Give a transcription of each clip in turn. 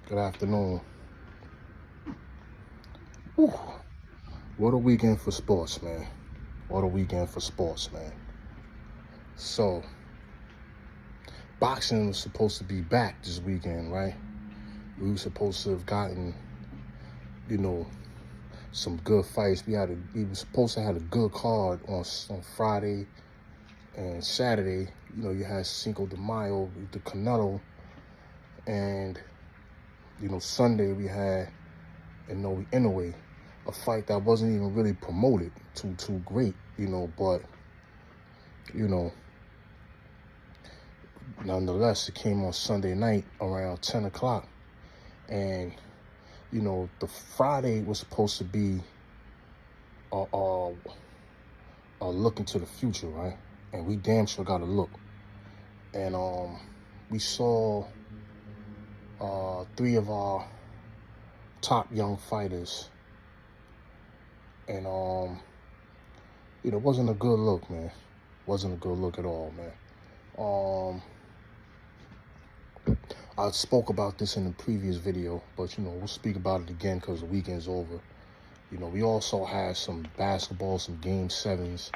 Good afternoon. Whew. What a weekend for sports, man. What a weekend for sports, man. So, boxing was supposed to be back this weekend, right? We were supposed to have gotten, some good fights. We were supposed to have a good card on Friday and Saturday. You had Cinco de Mayo, the Canelo, and Sunday we had Inoue, a fight that wasn't even really promoted too great, but nonetheless, it came on Sunday night around 10 o'clock, and the Friday was supposed to be a look into the future, right? And we damn sure got to look. And we saw three of our top young fighters, and it wasn't a good look, man. Wasn't a good look at all, man. I spoke about this in the previous video, but we'll speak about it again because the weekend's over. We also had some basketball, some game sevens,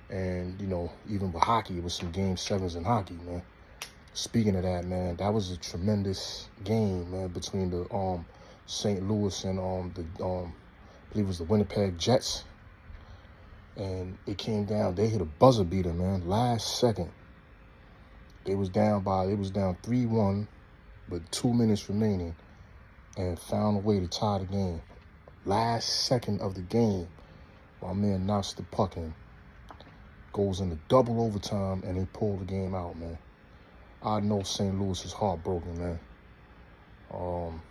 and even with hockey, it was some game sevens in hockey, man. Speaking of that, man, that was a tremendous game, man, between the St. Louis and I believe it was the Winnipeg Jets. And it came down, they hit a buzzer beater, man, last second. They was down 3-1 with 2 minutes remaining and found a way to tie the game. Last second of the game, my man knocks the puck in. Goes into double overtime, and they pull the game out, man. I know St. Louis is heartbroken, man.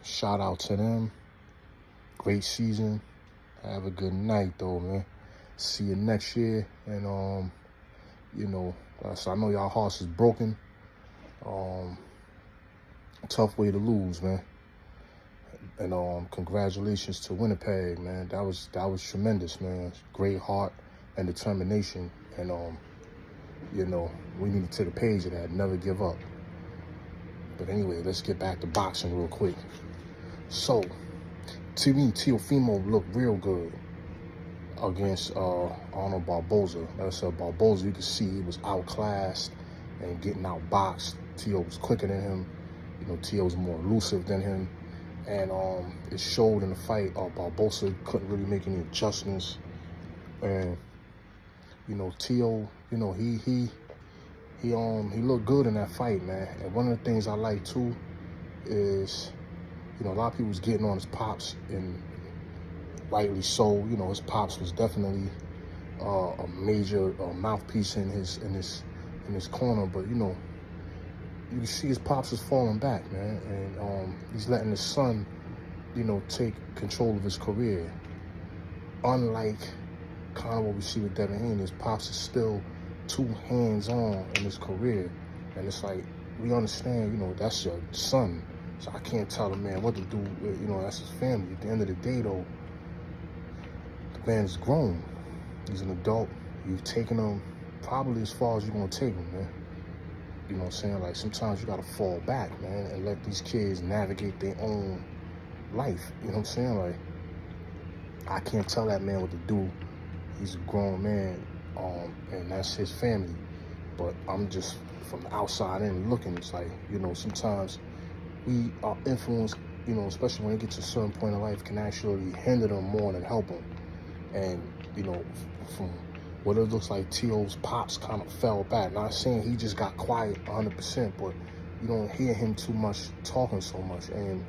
Shout out to them. Great season. Have a good night, though, man. See you next year. And, so I know y'all hearts is broken. Tough way to lose, man. And congratulations to Winnipeg, man. That was tremendous, man. Great heart and determination. And we need to take a page of that. Never give up. But anyway, let's get back to boxing real quick. So, to me, Teofimo looked real good against Arnold Barboza. Like I said, Barboza, you could see he was outclassed and getting outboxed. Teo was quicker than him. Teo was more elusive than him. And it showed in the fight. Barboza couldn't really make any adjustments. And, Teo, he looked good in that fight, man. And one of the things I like, too, is, a lot of people was getting on his pops, and rightly so. His pops was definitely a major mouthpiece in his corner. But, you can see his pops is falling back, man. And he's letting his son, take control of his career. Unlike kind of what we see with Devin Haney, his pops is still too hands-on in his career. And it's like, we understand, that's your son. So I can't tell a man what to do, that's his family. At the end of the day, though, the man's grown. He's an adult. You've taken him probably as far as you're going to take him, man. You know what I'm saying? Like, sometimes you got to fall back, man, and let these kids navigate their own life. You know what I'm saying? Like, I can't tell that man what to do. He's a grown man, and that's his family. But I'm just from the outside in looking. It's like, sometimes we are influenced, especially when they get to a certain point in life, can actually hinder them more than help them. And, from what it looks like, Teo's pops kind of fell back. Not saying he just got quiet 100%, but you don't hear him too much talking so much. And,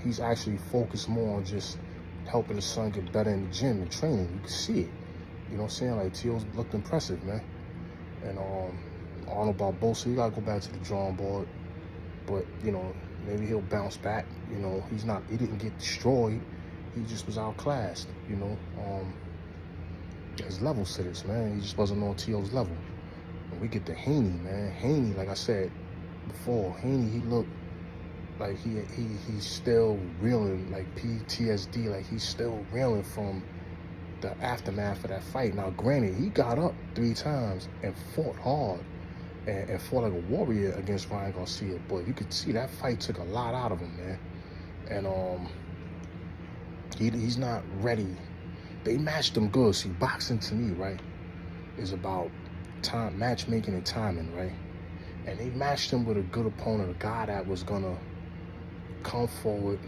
he's actually focused more on just helping his son get better in the gym and training. You can see it. You know what I'm saying? Like, Teo's looked impressive, man. And Arnold Barboza, you gotta go back to the drawing board. But, maybe he'll bounce back. He didn't get destroyed. He just was outclassed, There's levels to this, man. He just wasn't on Teo's level. When we get to Haney, man. Haney, like I said before, Haney, he looked like he's still reeling, like PTSD, like he's still reeling from the aftermath of that fight. Now, granted, he got up 3 times and fought hard and fought like a warrior against Ryan Garcia, but you could see that fight took a lot out of him, man. and he's not ready. They matched him good. See, boxing to me, right, is about time, matchmaking and timing, right? And they matched him with a good opponent, a guy that was gonna come forward,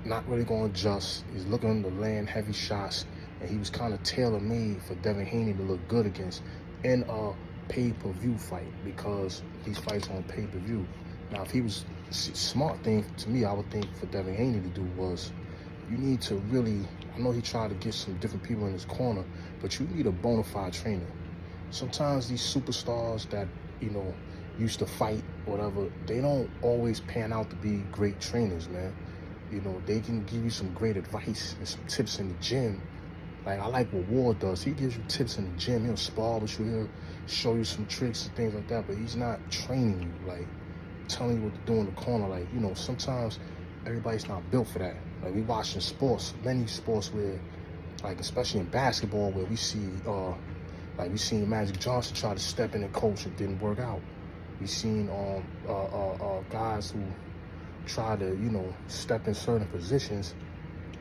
not really gonna adjust. He's looking to land heavy shots, and he was kind of tailor-made for Devin Haney to look good against in a pay-per-view fight, because these fights on pay-per-view. Now, if he was smart thing to me, I would think for Devin Haney to do was, you need to really, I know he tried to get some different people in his corner, but you need a bona fide trainer. Sometimes these superstars that, used to fight, whatever, they don't always pan out to be great trainers, man. They can give you some great advice and some tips in the gym. Like, I like what Ward does. He gives you tips in the gym. He'll spar with you. He'll show you some tricks and things like that, but he's not training you, like, telling you what to do in the corner. Like, sometimes everybody's not built for that. Like, we watching sports, many sports where, like, especially in basketball, where we see, we seen Magic Johnson try to step in and coach, it didn't work out. We seen guys who try to, step in certain positions,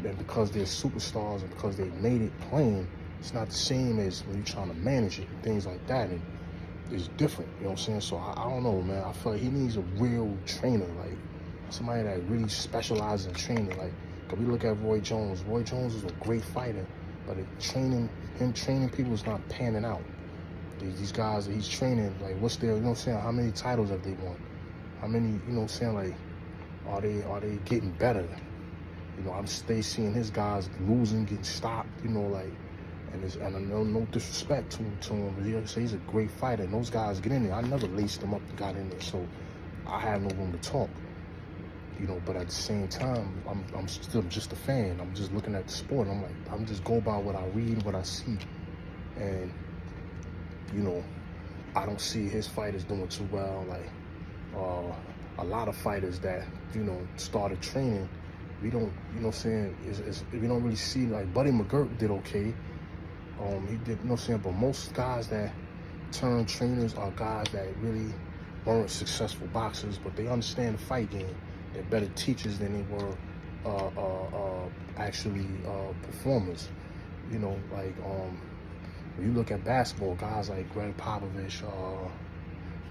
and because they're superstars and because they made it playing, it's not the same as when you're trying to manage it and things like that. And it's different, you know what I'm saying? So I don't know, man. I feel like he needs a real trainer, like somebody that really specializes in training. Like, cause we look at Roy Jones. Roy Jones is a great fighter, but him training people is not panning out. These guys that he's training, like, what's their, you know what I'm saying? How many titles have they won? How many, you know what I'm saying? Like, are they getting better? I'm stay seeing his guys losing, getting stopped, and I know no disrespect to him, but he's a great fighter, and those guys get in there. I never laced them up and got in there, so I have no room to talk. But at the same time, I'm still just a fan. I'm just looking at the sport. I'm just go by what I read, what I see, and I don't see his fighters doing too well. Like, a lot of fighters that started training, we don't, we don't really see, like, Buddy McGirt did okay. He did, you know what I'm saying? But most guys that turn trainers are guys that really weren't successful boxers, but they understand the fight game. They're better teachers than they were actually performers. When you look at basketball, guys like Greg Popovich,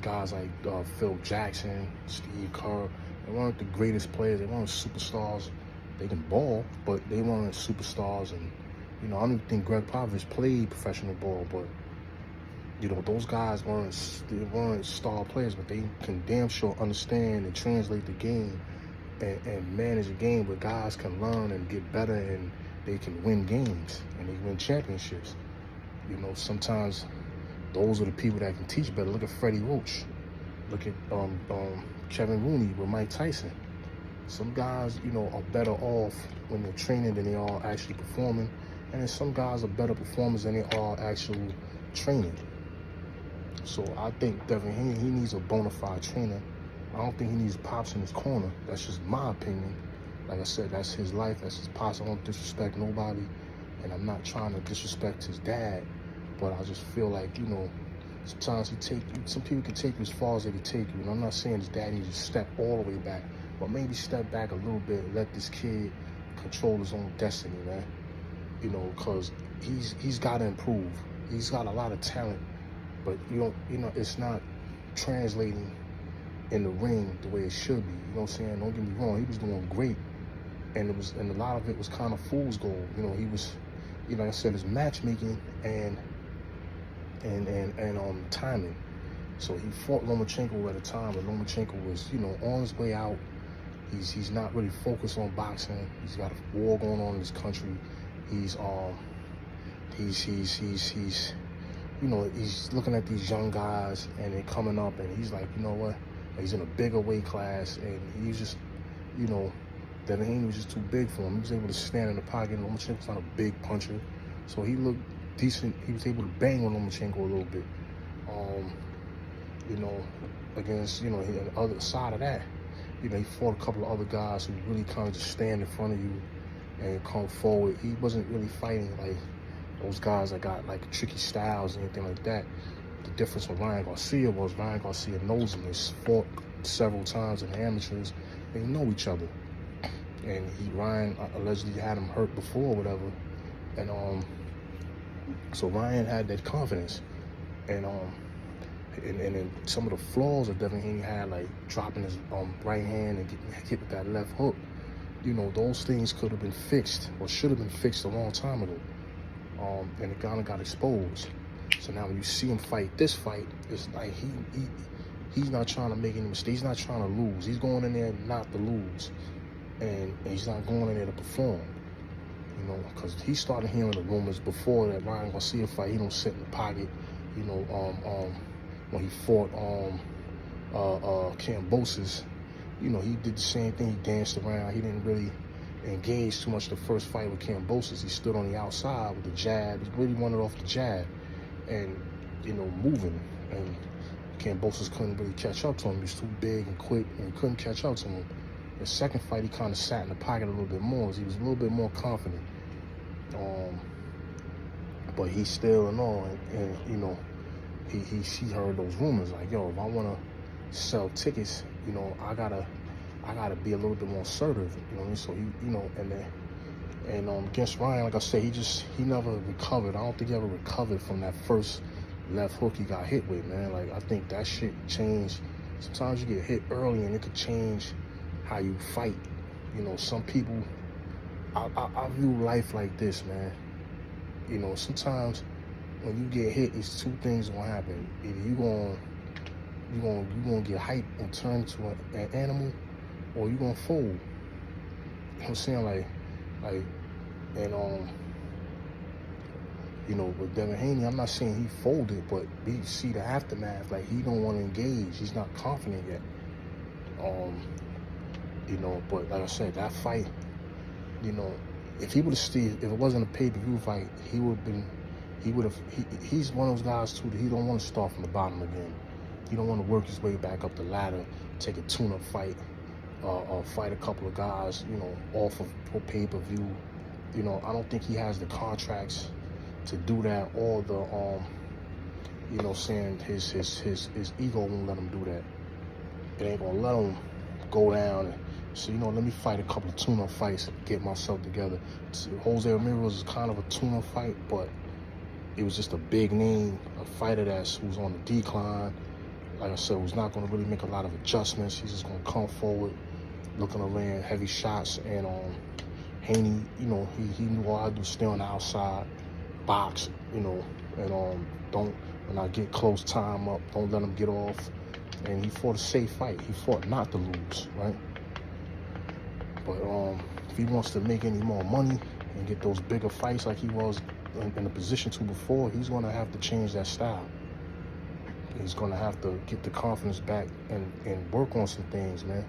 guys like Phil Jackson, Steve Kerr, they weren't the greatest players. They weren't superstars. They can ball, but they weren't superstars. And I don't even think Greg Popovich played professional ball, but those guys weren't star players, but they can damn sure understand and translate the game and manage a game where guys can learn and get better, and they can win games and they win championships. Sometimes those are the people that can teach better. Look at Freddie Roach. Look at Kevin Rooney with Mike Tyson. Some guys, are better off when they're training than they are actually performing. And then some guys are better performers than they are actual training. So I think Devin Haney, he needs a bona fide trainer. I don't think he needs pops in his corner. That's just my opinion. Like I said, that's his life, that's his pops. I don't disrespect nobody, and I'm not trying to disrespect his dad, but I just feel like, sometimes some people can take you as far as they can take you. And I'm not saying his dad needs to step all the way back, but maybe step back a little bit and let this kid control his own destiny, man. Because he's got to improve. He's got a lot of talent, but it's not translating in the ring the way it should be. You know what I'm saying? Don't get me wrong, he was doing great, and a lot of it was kind of fool's gold. He was, like I said, it's matchmaking and timing. So he fought Lomachenko at a time when Lomachenko was, on his way out. He's not really focused on boxing. He's got a war going on in his country. He's looking at these young guys and they're coming up, and he's like, you know what? He's in a bigger weight class, and he's just, Devin Haney was just too big for him. He was able to stand in the pocket. Lomachenko's not a big puncher, so he looked decent. He was able to bang on Lomachenko a little bit. Against, on the other side of that, he fought a couple of other guys who really kind of just stand in front of you and come forward. He wasn't really fighting like those guys that got like tricky styles and anything like that. The difference with Ryan Garcia was Ryan Garcia knows him. He's fought several times in the amateurs. They know each other. and Ryan allegedly had him hurt before or whatever, and so Ryan had that confidence, and then some of the flaws that Devin Haney had, like dropping his right hand and getting hit with that left hook, those things could have been fixed or should have been fixed a long time ago. And it kind of got exposed. So now when you see him fight this fight, it's like he's not trying to make any mistakes. He's not trying to lose. He's going in there not to lose, and he's not going in there to perform. Because he started hearing the rumors before that Ryan Garcia fight. He don't sit in the pocket. When he fought Kambosos, he did the same thing. He danced around. He didn't really engage too much the first fight with Kambosos. He stood on the outside with the jab. He really wanted off the jab and, moving. And Kambosos couldn't really catch up to him. He was too big and quick, and he couldn't catch up to him. The second fight, he kind of sat in the pocket a little bit more. He was a little bit more confident. But he still, she heard those rumors like, yo, if I want to sell tickets, I gotta be a little bit more assertive, So against Ryan, like I said, he never recovered. I don't think he ever recovered from that first left hook he got hit with, man. Like, I think that shit changed. Sometimes you get hit early and it could change how you fight. Some people, I view life like this, man. Sometimes when you get hit, it's two things gonna happen. Either you gonna get hyped and turn into an animal, or you gonna fold. You know what I'm saying? With Devin Haney, I'm not saying he folded, but we see the aftermath. Like, he don't want to engage. He's not confident yet. But like I said, that fight, if he would have stayed, if it wasn't a pay-per-view fight, he's one of those guys too that he don't want to start from the bottom again. He don't want to work his way back up the ladder, take a tune-up fight, or fight a couple of guys, off of pay-per-view. I don't think he has the contracts to do that, or the his ego won't let him do that. It ain't gonna let him go down and say, let me fight a couple of tune-up fights and get myself together. Jose Ramirez is kind of a tune-up fight, but it was just a big name, a fighter who's on the decline. Like I said, who's not going to really make a lot of adjustments. He's just going to come forward, looking to land heavy shots. And Haney, he knew all I do, stay on the outside, box, and when I get close, time up, don't let him get off. And he fought a safe fight. He fought not to lose, right? But if he wants to make any more money and get those bigger fights like he was in a position to before, he's going to have to change that style. He's going to have to get the confidence back and work on some things, man.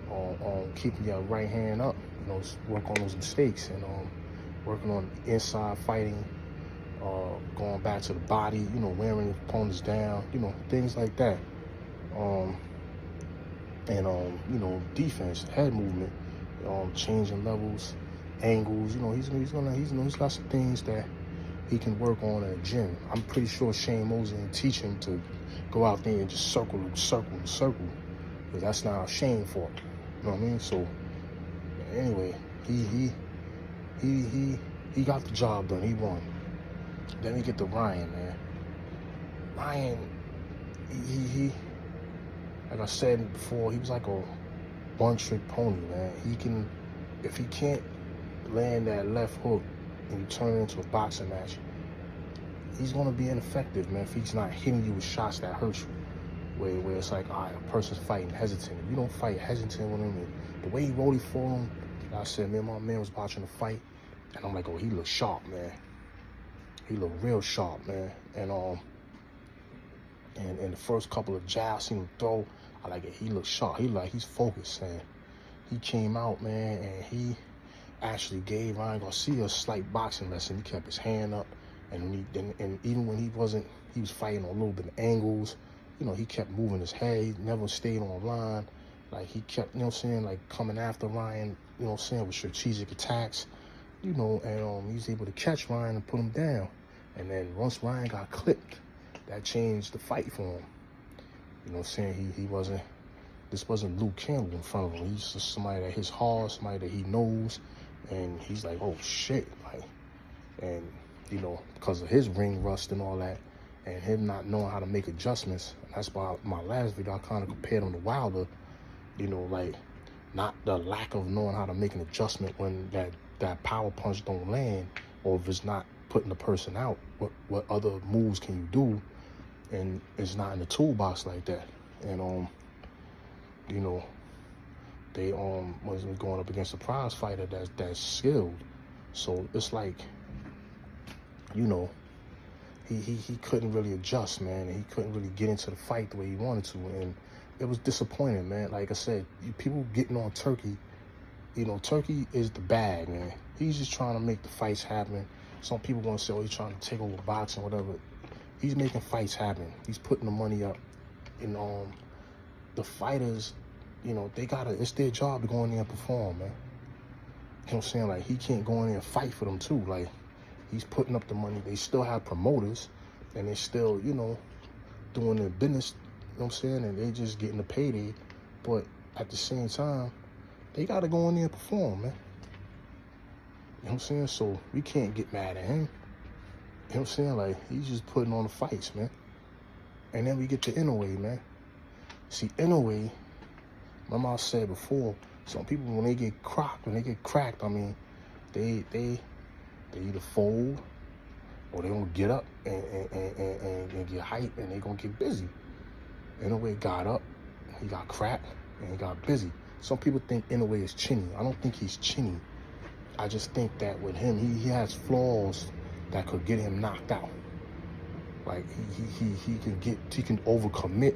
On keeping your right hand up, work on those mistakes, and working on inside fighting, going back to the body, wearing opponents down, things like that. Defense, head movement, changing levels, angles. He's got some things that he can work on at a gym. I'm pretty sure Shane Mosley didn't teach him to go out there and just circle, because that's not how Shane fought. You know what I mean? So anyway, he got the job done. He won. Then we get to Ryan, man. Ryan, he like I said before, he was like a one-trick pony, man. If he can't land that left hook and you turn it into a boxing match, he's gonna be ineffective, man, if he's not hitting you with shots that hurt you. Where it's like, all right, a person's fighting hesitant. If you don't fight hesitant with him, and the way he rolled for him, like I said, me and my man was watching the fight, and I'm like, oh, he looked sharp, man. He looked real sharp, man. And in the first couple of jabs, seen him throw, I like it. He looked sharp. He's focused, and he came out, man, and he actually gave Ryan Garcia a slight boxing lesson. He kept his hand up, and even when he was fighting on a little bit of angles, he kept moving his head. He never stayed on line. Like, he kept, like coming after Ryan, with strategic attacks, and he was able to catch Ryan and put him down. And then once Ryan got clipped, that changed the fight for him. He wasn't this wasn't Luke Campbell in front of him. He's just somebody that hits hard, somebody that he knows, and he's like, oh shit, like, and you know, because of his ring rust and all that, and him not knowing how to make adjustments. That's why my last video I kind of compared him to Wilder. You know, like, not the lack of knowing how to make an adjustment when that power punch don't land, or if it's not putting the person out. What other moves can you do? And it's not in the toolbox like that. And you know, they was going up against a prize fighter that's skilled. So it's like, you know, he couldn't really adjust, man. And he couldn't really get into the fight the way he wanted to, and it was disappointing, man. Like I said, people getting on Turki, you know, Turki is the bag, man. He's just trying to make the fights happen. Some people gonna say, oh, he's trying to take over boxing, whatever. He's making fights happen. He's putting the money up. And the fighters, you know, it's their job to go in there and perform, man. You know what I'm saying? Like, he can't go in there and fight for them too. Like, he's putting up the money. They still have promoters, and they still, you know, doing their business, you know what I'm saying? And they just getting the payday. But at the same time, they got to go in there and perform, man. You know what I'm saying? So we can't get mad at him. You know what I'm saying? Like, he's just putting on the fights, man. And then we get to Inoue, man. See, Inoue, remember I said before, some people, when they get cracked, I mean, they either fold, or they gonna get up and get hype, and they gonna get busy. Inoue got up, he got cracked, and he got busy. Some people think Inoue is chinny. I don't think he's chinny. I just think that with him, he has flaws that could get him knocked out. Like, he can overcommit,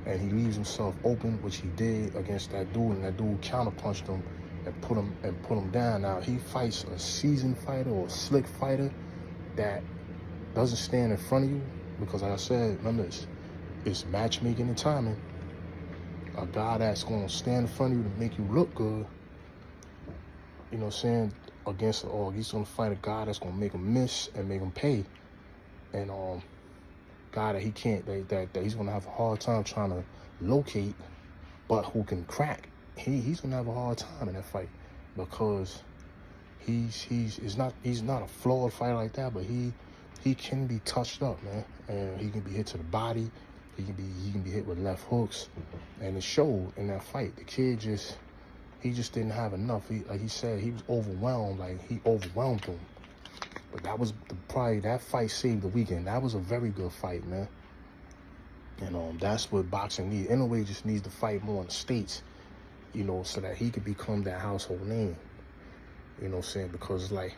and he leaves himself open, which he did against that dude, and that dude counterpunched him and put him down. Now, he fights a seasoned fighter or a slick fighter that doesn't stand in front of you, because like I said, remember, it's matchmaking and timing. A guy that's going to stand in front of you to make you look good, you know what I'm saying, or he's going to fight a guy that's going to make him miss and make him pay. And guy that he can't, that he's going to have a hard time trying to locate, but who can crack, he's going to have a hard time in that fight, because he's not a flawed fighter like that, but he can be touched up, man, and he can be hit to the body. He can be hit with left hooks, and it showed in that fight. The kid just didn't have enough. Like he said, he was overwhelmed. Like, he overwhelmed him. But that was probably that fight saved the weekend. That was a very good fight, man. And that's what boxing needs. Inoue just needs to fight more in the States, you know, so that he could become that household name. You know what I'm saying? Because like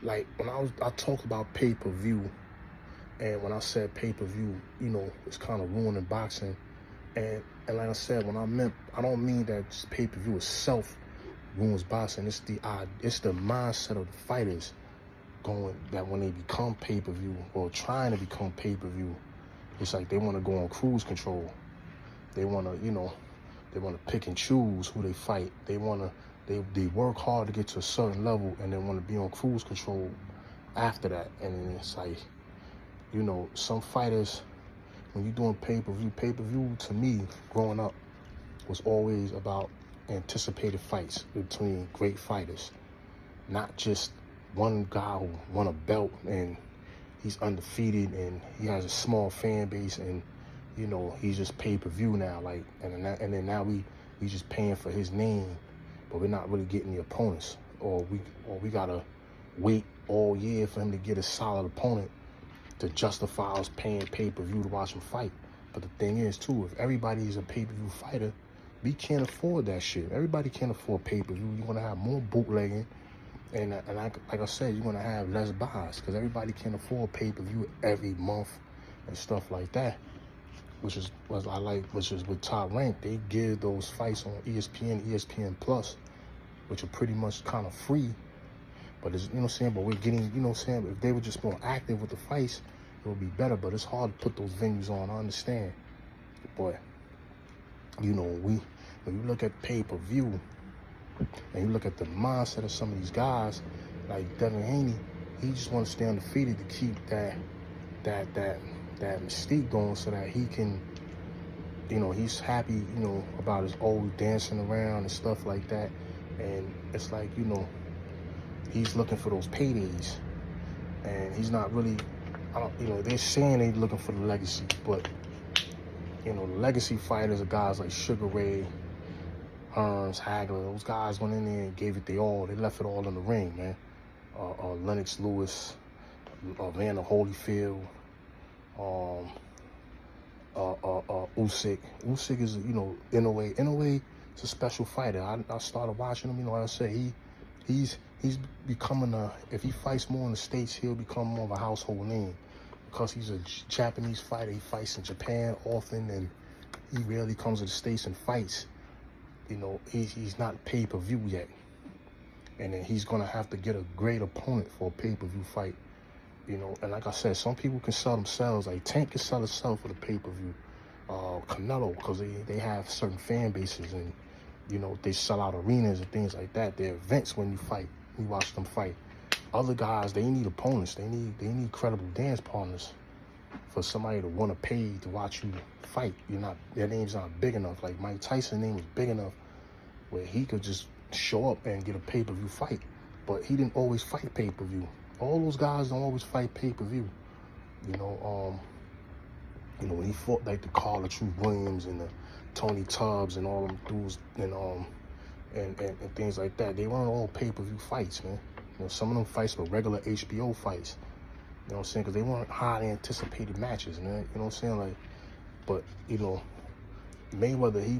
when I talk about pay-per-view. And when I said pay-per-view, you know, it's kind of ruining boxing. And like I said, I don't mean that just pay-per-view itself ruins boxing. It's the mindset of the fighters that when they become pay-per-view, or trying to become pay-per-view, it's like they want to go on cruise control. They want to, you know, they want to pick and choose who they fight. They work hard to get to a certain level, and they want to be on cruise control after that. And it's like, you know, some fighters, when you're doing pay-per-view to me, growing up, was always about anticipated fights between great fighters. Not just one guy who won a belt and he's undefeated and he has a small fan base, and, you know, he's just pay-per-view now. Like, and then now we just paying for his name, but we're not really getting the opponents. Or we gotta wait all year for him to get a solid opponent to justify us paying pay-per-view to watch him fight. But the thing is, too, if everybody's a pay-per-view fighter, we can't afford that shit. Everybody can't afford pay-per-view. You're going to have more bootlegging. And like I said, you're going to have less buys, because everybody can't afford pay-per-view every month and stuff like that. Which is with Top Rank. They give those fights on ESPN, ESPN Plus, which are pretty much kind of free. But it's, you know what I'm saying, but we're getting, you know what I'm saying, if they were just more active with the fights, it would be better. But it's hard to put those venues on, I understand. But, you know, when you look at pay-per-view, and you look at the mindset of some of these guys, like Devin Haney, he just wants to stay undefeated to keep that mystique going, so that he can you know, he's happy, you know, about his old dancing around and stuff like that. And it's like, you know, he's looking for those paydays. And he's not really, you know, they're saying they're looking for the legacy, but, you know, the legacy fighters are guys like Sugar Ray, Hearns, Hagler. Those guys went in there and gave it their all. They left it all in the ring, man. Lennox Lewis, Evander Holyfield, Usyk. Usyk is, you know, Inoue is a special fighter. I started watching him, you know, like I said, he's becoming if he fights more in the States, he'll become more of a household name because he's a Japanese fighter. He fights in Japan often, and he rarely comes to the States and fights. You know, he's not pay-per-view yet. And then he's going to have to get a great opponent for a pay-per-view fight. You know, and like I said, some people can sell themselves. Like Tank can sell himself for the pay-per-view. Canelo, because they have certain fan bases, and, you know, they sell out arenas and things like that. They're events when you fight. You watch them fight. Other guys, they need opponents. They need credible dance partners for somebody to want to pay to watch you fight. Their name's not big enough. Like Mike Tyson's name was big enough where he could just show up and get a pay-per-view fight. But he didn't always fight pay-per-view. All those guys don't always fight pay-per-view. You know, when he fought like the Carla Truth Williams and the Tony Tubbs and all them dudes and things like that, they weren't all pay-per-view fights, man. You know, some of them fights were regular HBO fights. You know what I'm saying? Because they weren't highly anticipated matches, man. You know what I'm saying? Like, but, you know, Mayweather, he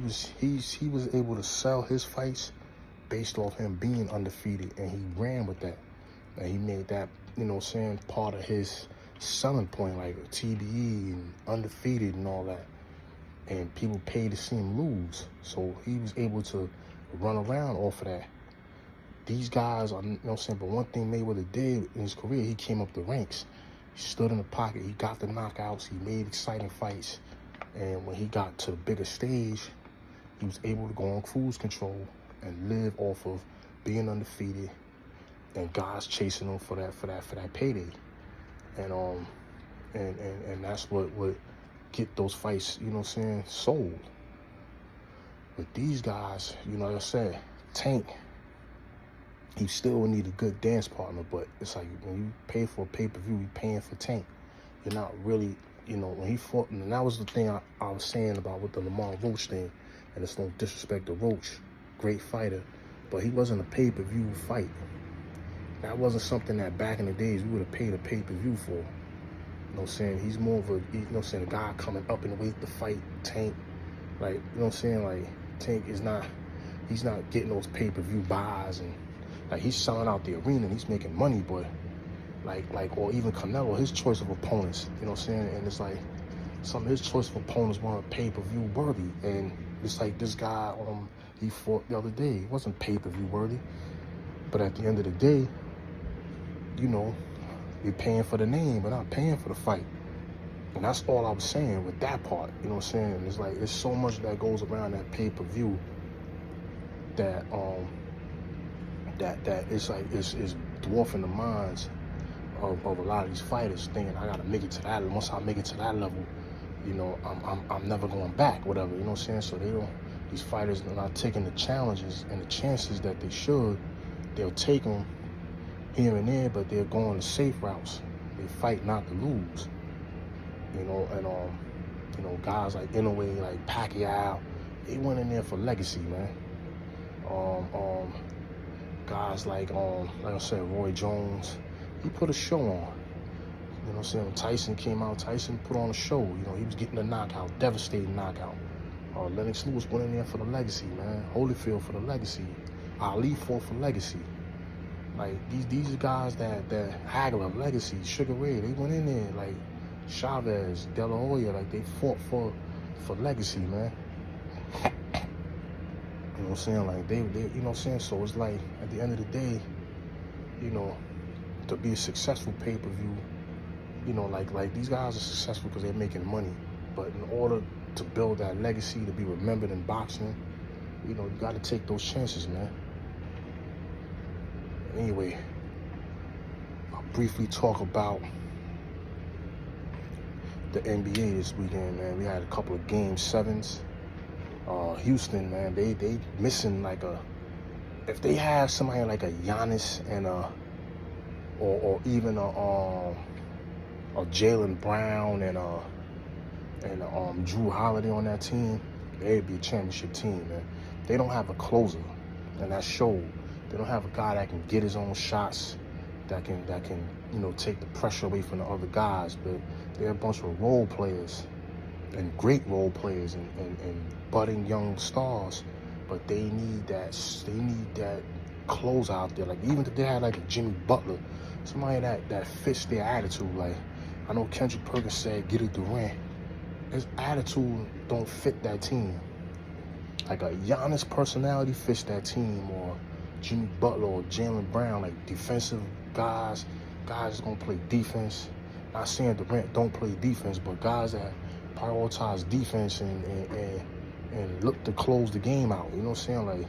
was able to sell his fights based off him being undefeated, and he ran with that. And he made that, you know what I'm saying, part of his selling point, like TBE and undefeated and all that. And people paid to see him lose. So he was able to run around off of that. These guys are, you know what I'm saying, but one thing Mayweather did in his career, he came up the ranks. He stood in the pocket, he got the knockouts, he made exciting fights. And when he got to the bigger stage, he was able to go on cruise control and live off of being undefeated and guys chasing him for that payday. And that's what would get those fights, you know what I'm saying, sold. With these guys, you know, like I said, Tank, he still would need a good dance partner, but it's like when you pay for a pay-per-view, you're paying for Tank. You're not really, you know, when he fought, and that was the thing I was saying about with the Lamar Roach thing, and it's no disrespect to Roach, great fighter, but he wasn't a pay-per-view fight. That wasn't something that back in the days we would have paid a pay-per-view for. You know what I'm saying? He's more of a, you know what I'm saying, a guy coming up in weight to fight Tank. Like, you know what I'm saying? Like, Tank is not, he's not getting those pay-per-view buys, and like he's selling out the arena and he's making money, but like, or even Canelo, his choice of opponents, you know what I'm saying? And it's like, some of his choice of opponents weren't pay-per-view worthy. And it's like this guy, he fought the other day, he wasn't pay-per-view worthy. But at the end of the day, you know, you're paying for the name, but not paying for the fight. And that's all I was saying with that part, you know what I'm saying? And it's like, there's so much that goes around that pay-per-view that, that it's like, it's dwarfing the minds of a lot of these fighters, thinking I gotta make it to that level. Once I make it to that level, you know, I'm never going back, whatever, you know what I'm saying? So these fighters are not taking the challenges and the chances that they should. They'll take them here and there, but they're going the safe routes. They fight not to lose, you know. And you know, guys like Inoue, like Pacquiao, they went in there for legacy, man. Guys like I said, Roy Jones, he put a show on. You know what I'm saying? When Tyson came out, Tyson put on a show. You know, he was getting a knockout, devastating knockout. Lennox Lewis went in there for the legacy, man. Holyfield for the legacy. Ali fought for legacy. Like these are guys that Hagler, legacy, Sugar Ray, they went in there, like Chavez, De La Hoya, like they fought for legacy, man. You know what I'm saying? Like they you know what I'm saying? So it's like at the end of the day, you know, to be a successful pay-per-view, you know, like these guys are successful because they're making money. But in order to build that legacy, to be remembered in boxing, you know, you got to take those chances, man. Anyway, I'll briefly talk about the NBA this weekend, man. We had a couple of game 7s. Houston, man, they missing like if they have somebody like a Giannis and or even a Jaylen Brown and Drew Holiday on that team, they'd be a championship team, man. They don't have a closer, and that showed. They don't have a guy that can get his own shots, that can take the pressure away from the other guys. But they're a bunch of role players, and great role players, and budding young stars. But they need that closer out there. Like, even if they had like a Jimmy Butler, somebody that fits their attitude. Like, I know Kendrick Perkins said, get it Durant. His attitude don't fit that team. Like a Giannis personality fits that team, or Jimmy Butler or Jaylen Brown, like defensive guys that's gonna play defense. Not saying Durant don't play defense, but guys that prioritize defense and look to close the game out. You know what I'm saying?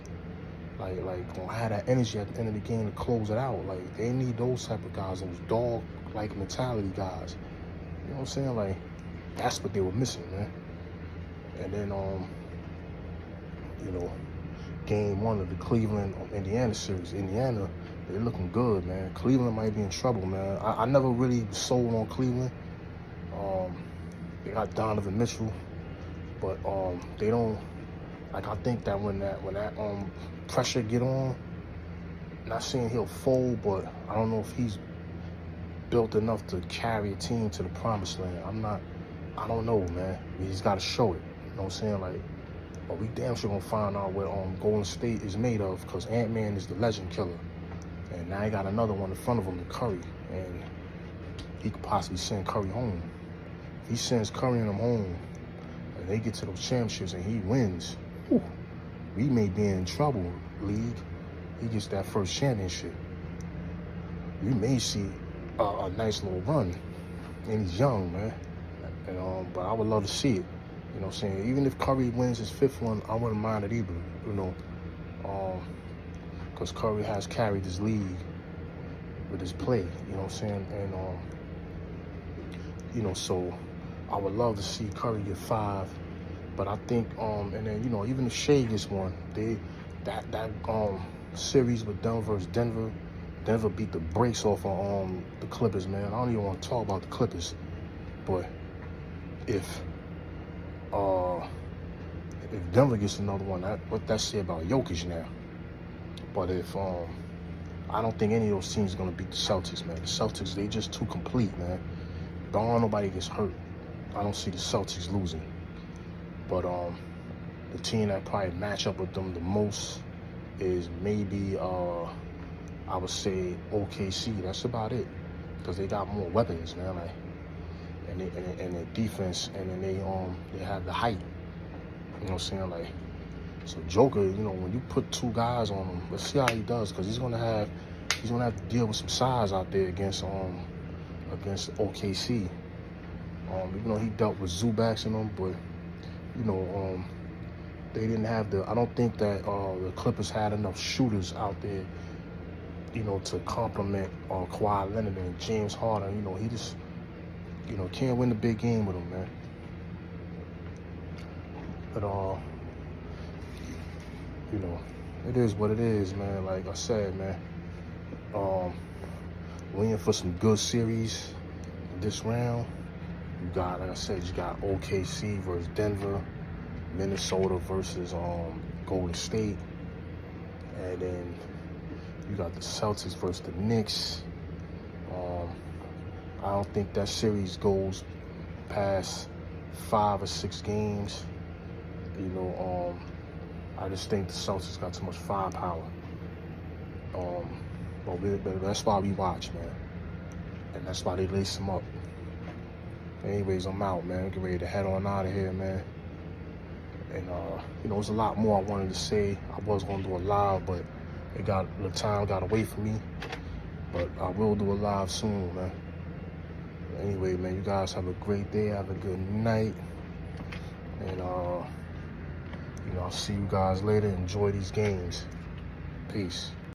Like gonna have that energy at the end of the game to close it out. Like, they need those type of guys, those dog-like mentality guys. You know what I'm saying? Like, that's what they were missing, man. And then game 1 of the Cleveland-Indiana series. Indiana, they're looking good, man. Cleveland might be in trouble, man. I never really sold on Cleveland. They got Donovan Mitchell, but they don't. Like, I think that when that pressure get on, not saying he'll fold, but I don't know if he's built enough to carry a team to the promised land. I don't know, man. He's got to show it. You know what I'm saying? Like, but we damn sure gonna find out what Golden State is made of, because Ant-Man is the legend killer. And now he got another one in front of him, Curry. And he could possibly send Curry home. If he sends Curry and them home, and they get to those championships and he wins, whew, we may be in trouble, league. He gets that first championship. We may see a nice little run. And he's young, man. And, but I would love to see it. You know what I'm saying? Even if Curry wins his 5th one, I wouldn't mind it either, you know. Because Curry has carried this league with his play, you know what I'm saying? And, so I would love to see Curry get 5. But I think, and then, even if Shea gets 1, that series with Denver versus Denver beat the brakes off of the Clippers, man. I don't even want to talk about the Clippers. But if Denver gets another one, what that say about Jokic now? But if I don't think any of those teams are gonna beat the Celtics, man. The Celtics, they just too complete, man. Don't nobody gets hurt. I don't see the Celtics losing. But the team that probably match up with them the most is maybe I would say OKC. That's about it, because they got more weapons, man. Like, and their defense, and then they have the height. You know what I'm saying? Like, so Joker, when you put 2 guys on him, let's see how he does, because he's gonna have to deal with some size out there against OKC. Even though he dealt with Zubats and them, but they didn't have I don't think that the Clippers had enough shooters out there, to complement Kawhi Leonard and James Harden. He just can't win the big game with him, man. But it is what it is, man. Like I said, man, we're in for some good series this round. You got, like I said, you got OKC versus Denver, Minnesota versus Golden State, and then you got the Celtics versus the Knicks. I don't think that series goes past 5 or 6 games. I just think the Celtics got too much firepower. But that's why we watch, man. And that's why they lace them up. Anyways, I'm out, man. Get ready to head on out of here, man. And, there's a lot more I wanted to say. I was going to do a live, but the time got away from me. But I will do a live soon, man. Anyway, man, you guys have a great day. Have a good night. And, I'll see you guys later. Enjoy these games. Peace.